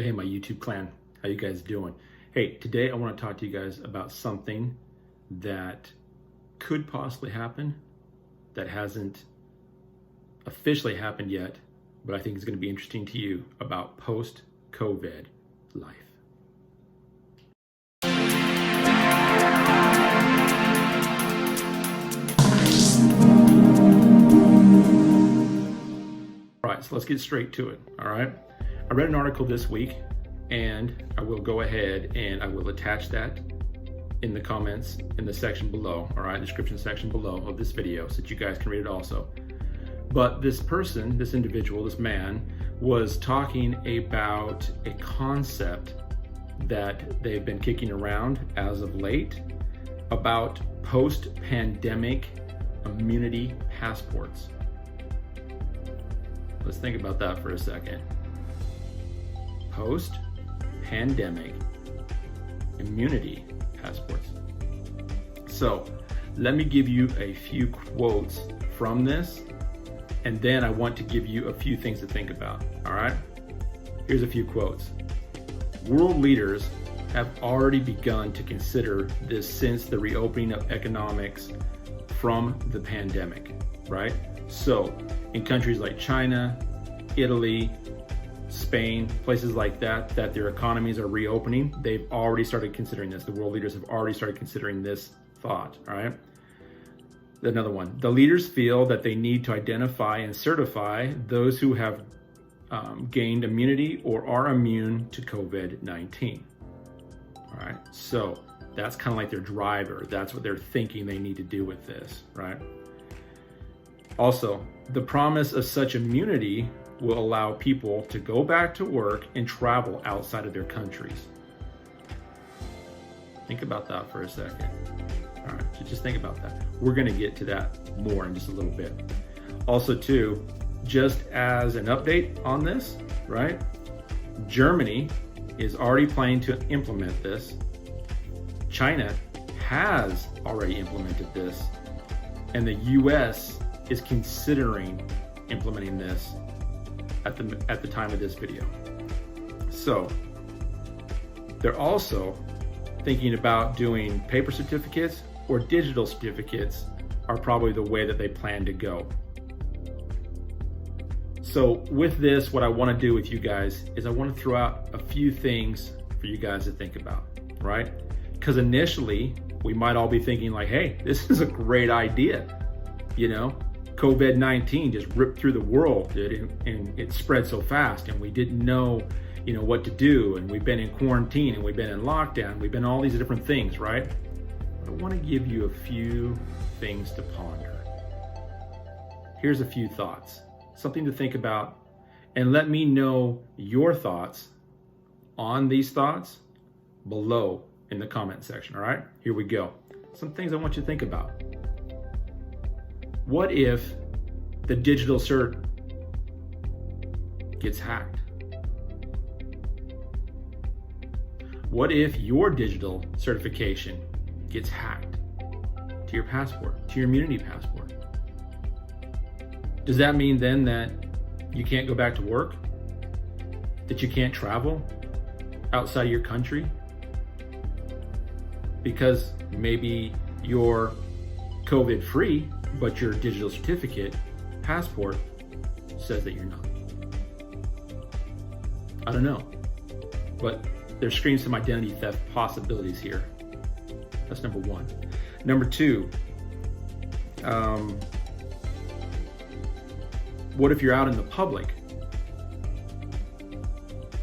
Hey, my YouTube clan, how you guys doing? Hey, today I want to talk to you guys about something that could possibly happen that hasn't officially happened yet, but I think is going to be interesting to you about post-COVID life. All right, so let's get straight to it, all right? I read an article this week, and I will go ahead and I will attach that in the comments in the section below, all right, description section below of this video so that you guys can read it also. But this person, this individual, this man, was talking about a concept that they've been kicking around as of late about post-pandemic immunity passports. Let's think about that for a second. Post-pandemic immunity passports. So let me give you a few quotes from this, and then I want to give you a few things to think about, all right? Here's a few quotes. World leaders have already begun to consider this since the reopening of economics from the pandemic, right? So in countries like China, Italy, Spain, places like that their economies are reopening, they've already started considering this. The world leaders have already started considering this thought, all right? Another one, the leaders feel that they need to identify and certify those who have gained immunity or are immune to COVID-19, all right? So that's kind of like their driver. That's what they're thinking they need to do with this, right? Also, the promise of such immunity will allow people to go back to work and travel outside of their countries. Think about that for a second. All right, so just think about that. We're gonna get to that more in just a little bit. Also too, just as an update on this, right? Germany is already planning to implement this. China has already implemented this. And the US is considering implementing this at the time of this video. So they're also thinking about doing paper certificates or digital certificates are probably the way that they plan to go. So with this, what I want to do with you guys is I want to throw out a few things for you guys to think about, right? Because initially we might all be thinking like, hey, this is a great idea, you know? COVID-19 just ripped through the world, dude, and it spread so fast, and we didn't know, what to do, and we've been in quarantine, and we've been in lockdown, we've been all these different things, right? But I want to give you a few things to ponder. Here's a few thoughts, something to think about, and let me know your thoughts on these thoughts below in the comment section, all right? Here we go. Some things I want you to think about. What if the digital cert gets hacked? What if your digital certification gets hacked to your passport, to your immunity passport? Does that mean then that you can't go back to work? That you can't travel outside your country? Because maybe you're COVID-free, but your digital certificate, passport, says that you're not. I don't know, but there screams some identity theft possibilities here. That's number one. Number two, what if you're out in the public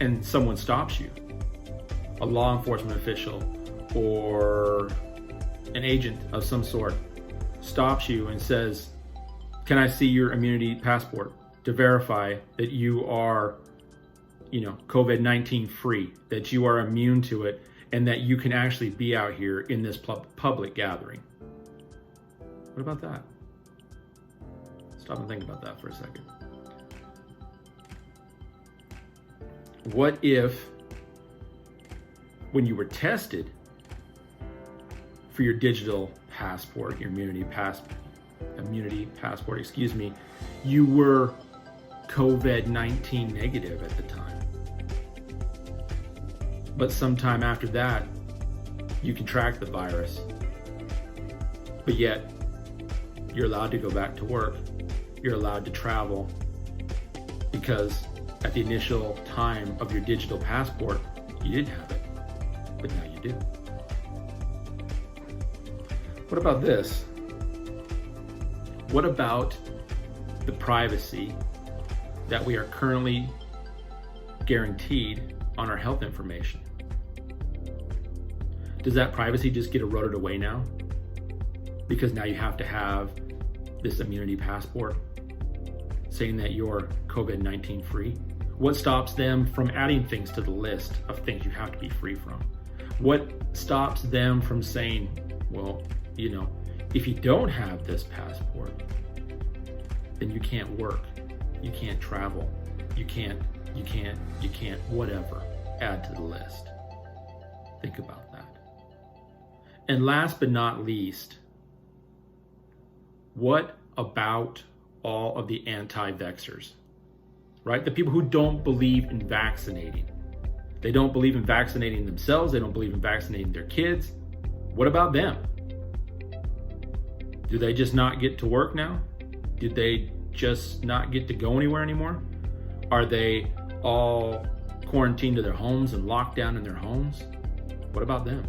and someone stops you, a law enforcement official or an agent of some sort stops you and says, can I see your immunity passport to verify that you are, COVID-19 free, that you are immune to it, and that you can actually be out here in this public gathering? What about that? Stop and think about that for a second. What if when you were tested for your digital passport, your immunity passport, you were COVID-19 negative at the time? but sometime after that, you contract the virus. But yet, you're allowed to go back to work. You're allowed to travel because at the initial time of your digital passport, you didn't have it, but now you do. What about this? What about the privacy that we are currently guaranteed on our health information? Does that privacy just get eroded away now? Because now you have to have this immunity passport saying that you're COVID-19 free? What stops them from adding things to the list of things you have to be free from? What stops them from saying, well, you know, if you don't have this passport, then you can't work, you can't travel, you can't, whatever, add to the list. Think about that. And last but not least, what about all of the anti-vaxxers, right? The people who don't believe in vaccinating. They don't believe in vaccinating themselves. They don't believe in vaccinating their kids. What about them? Do they just not get to work now? Did they just not get to go anywhere anymore? Are they all quarantined to their homes and locked down in their homes? What about them?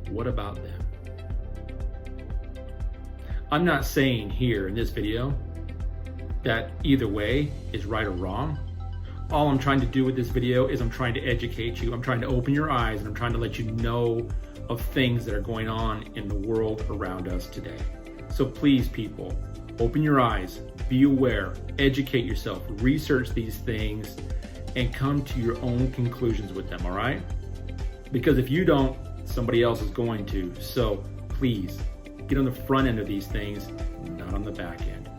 What about them? I'm not saying here in this video that either way is right or wrong. All I'm trying to do with this video is I'm trying to educate you. I'm trying to open your eyes, and I'm trying to let you know of things that are going on in the world around us today. So please, people, open your eyes, be aware, educate yourself, research these things, and come to your own conclusions with them, all right? Because if you don't, somebody else is going to. So please, get on the front end of these things, not on the back end.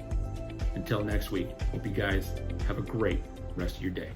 Until next week, hope you guys have a great rest of your day.